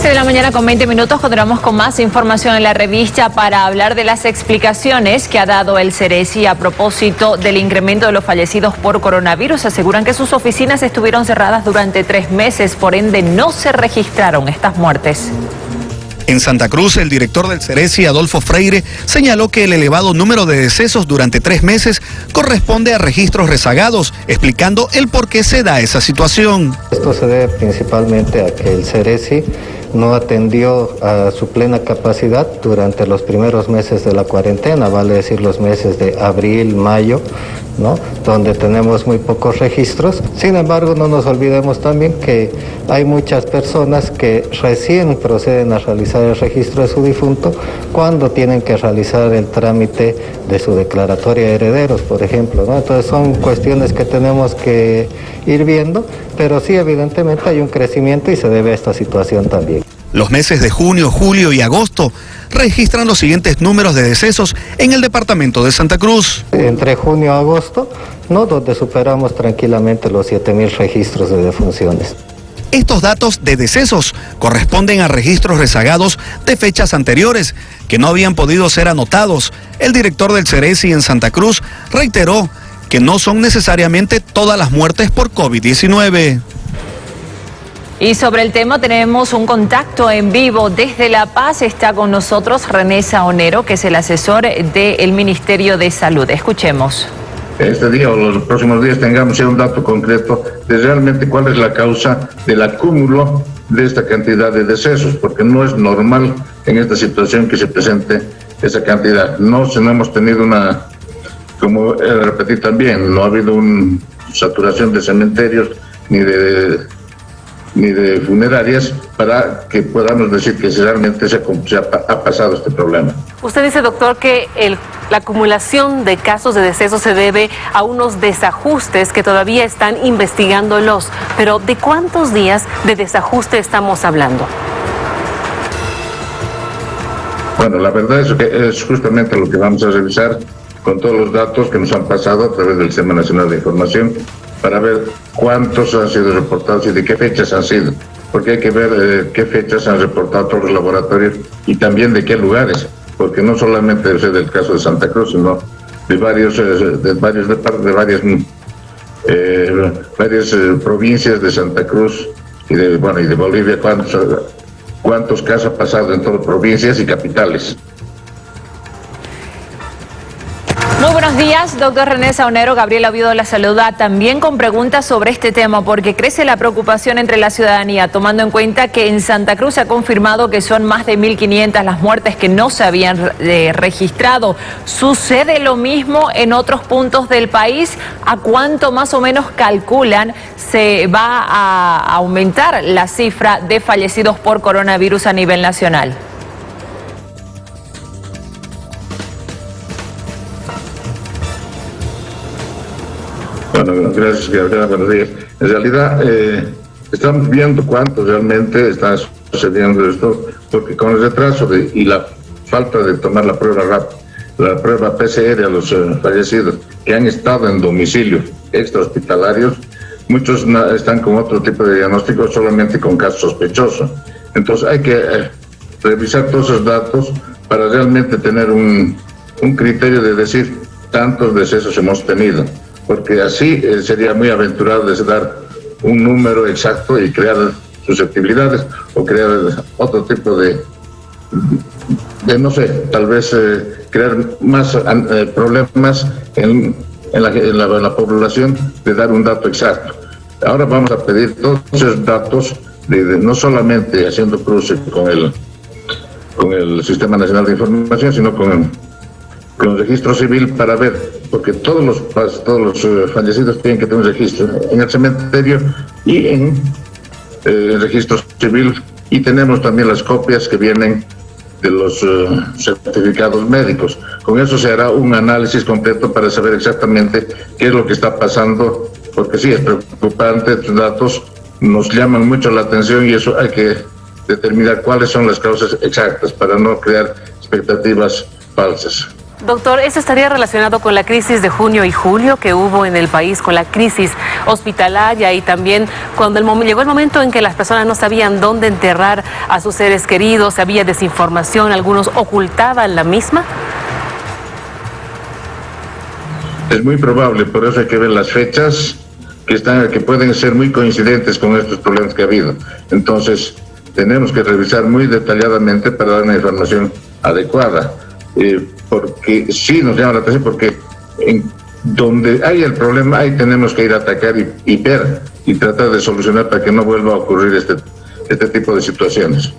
6:20 a.m. Continuamos con más información en la revista para hablar de las explicaciones que ha dado el Ceresi a propósito del incremento de los fallecidos por coronavirus. Aseguran que sus oficinas estuvieron cerradas durante 3 meses, por ende no se registraron estas muertes. En Santa Cruz, el director del Ceresi, Adolfo Freire, señaló que el elevado número de decesos durante 3 meses corresponde a registros rezagados, explicando el por qué se da esa situación. Esto se debe principalmente a que el Ceresi no atendió a su plena capacidad durante los primeros meses de la cuarentena, vale decir los meses de abril, mayo, ¿no?, donde tenemos muy pocos registros. Sin embargo, no nos olvidemos también que hay muchas personas que recién proceden a realizar el registro de su difunto cuando tienen que realizar el trámite de su declaratoria de herederos, por ejemplo, ¿no? Entonces son cuestiones que tenemos que ir viendo, pero sí, evidentemente hay un crecimiento y se debe a esta situación también. Los meses de junio, julio y agosto registran los siguientes números de decesos en el departamento de Santa Cruz. Entre junio y agosto, ¿no?, donde superamos tranquilamente los 7.000 registros de defunciones. Estos datos de decesos corresponden a registros rezagados de fechas anteriores que no habían podido ser anotados. El director del Ceresi en Santa Cruz reiteró que no son necesariamente todas las muertes por COVID-19. Y sobre el tema tenemos un contacto en vivo desde La Paz. Está con nosotros René Saonero, que es el asesor del Ministerio de Salud. Escuchemos. Este día o los próximos días tengamos ya un dato concreto de realmente cuál es la causa del acúmulo de esta cantidad de decesos, porque no es normal en esta situación que se presente esa cantidad. No hemos tenido una, como repetí también, no ha habido una saturación de cementerios ni de funerarias para que podamos decir que realmente se ha pasado este problema. Usted dice, doctor, que la acumulación de casos de decesos se debe a unos desajustes que todavía están investigándolos, pero ¿de cuántos días de desajuste estamos hablando? Bueno, la verdad es que es justamente lo que vamos a revisar con todos los datos que nos han pasado a través del Sistema Nacional de Información, para ver cuántos han sido reportados y de qué fechas han sido, porque hay que ver qué fechas han reportado todos los laboratorios y también de qué lugares, porque no solamente debe ser del caso de Santa Cruz, sino de varias provincias de Santa Cruz y de Bolivia, cuántos casos han pasado en todas las provincias y capitales. Muy buenos días, doctor René Saonero. Gabriela Oviedo la saluda también con preguntas sobre este tema, porque crece la preocupación entre la ciudadanía, tomando en cuenta que en Santa Cruz se ha confirmado que son más de 1.500 las muertes que no se habían registrado. ¿Sucede lo mismo en otros puntos del país? ¿A cuánto más o menos calculan se va a aumentar la cifra de fallecidos por coronavirus a nivel nacional? Bueno, gracias, Gabriela, buenos días. En realidad, estamos viendo cuánto realmente está sucediendo esto, porque con el retraso y la falta de tomar la prueba PCR a los fallecidos que han estado en domicilio extrahospitalarios, muchos están con otro tipo de diagnóstico, solamente con casos sospechosos. Entonces hay que revisar todos esos datos para realmente tener un criterio de decir tantos decesos hemos tenido, porque así sería muy aventurado de dar un número exacto y crear susceptibilidades o crear otro tipo de no sé, tal vez crear más problemas en la población de dar un dato exacto. Ahora vamos a pedir todos esos datos, no solamente haciendo cruce con el Sistema Nacional de Información, sino con el registro civil, para ver, porque todos los fallecidos tienen que tener un registro en el cementerio y en el registro civil, y tenemos también las copias que vienen de los certificados médicos. Con eso se hará un análisis completo para saber exactamente qué es lo que está pasando, porque sí, es preocupante, estos datos nos llaman mucho la atención y eso hay que determinar cuáles son las causas exactas para no crear expectativas falsas. Doctor, ¿eso estaría relacionado con la crisis de junio y julio que hubo en el país, con la crisis hospitalaria y también cuando llegó el momento en que las personas no sabían dónde enterrar a sus seres queridos, había desinformación, algunos ocultaban la misma? Es muy probable, por eso hay que ver las fechas que pueden ser muy coincidentes con estos problemas que ha habido. Entonces, tenemos que revisar muy detalladamente para dar una información adecuada. Porque sí nos llama la atención, porque donde hay el problema, ahí tenemos que ir a atacar y ver y tratar de solucionar para que no vuelva a ocurrir este tipo de situaciones.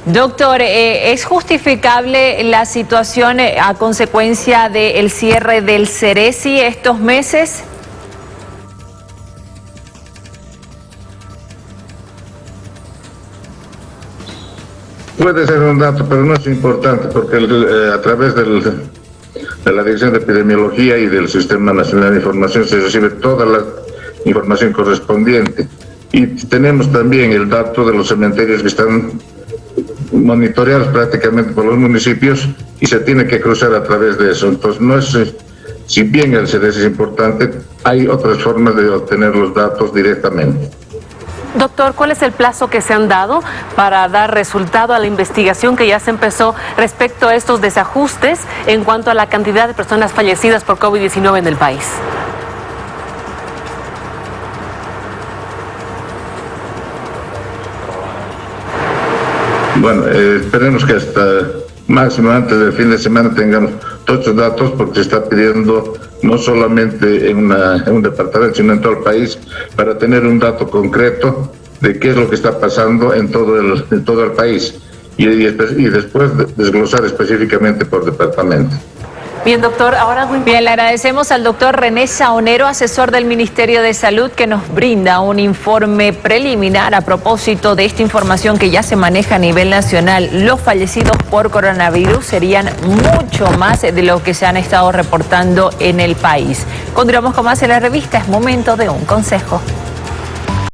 Doctor, ¿es justificable la situación a consecuencia del cierre del Ceresi estos meses? Puede ser un dato, pero no es importante, porque a través de la Dirección de Epidemiología y del Sistema Nacional de Información se recibe toda la información correspondiente. Y tenemos también el dato de los cementerios que están monitoreados prácticamente por los municipios y se tiene que cruzar a través de eso. Entonces, no es, si bien el CDS es importante, hay otras formas de obtener los datos directamente. Doctor, ¿cuál es el plazo que se han dado para dar resultado a la investigación que ya se empezó respecto a estos desajustes en cuanto a la cantidad de personas fallecidas por COVID-19 en el país? Bueno, esperemos que hasta máximo antes del fin de semana tengamos todos los datos, porque se está pidiendo no solamente en un departamento, sino en todo el país, para tener un dato concreto de qué es lo que está pasando en todo el país y después desglosar específicamente por departamento. Bien, doctor, ahora muy bien, le agradecemos al doctor René Saonero, asesor del Ministerio de Salud, que nos brinda un informe preliminar a propósito de esta información que ya se maneja a nivel nacional. Los fallecidos por coronavirus serían mucho más de lo que se han estado reportando en el país. Continuamos con más en la revista. Es momento de un consejo.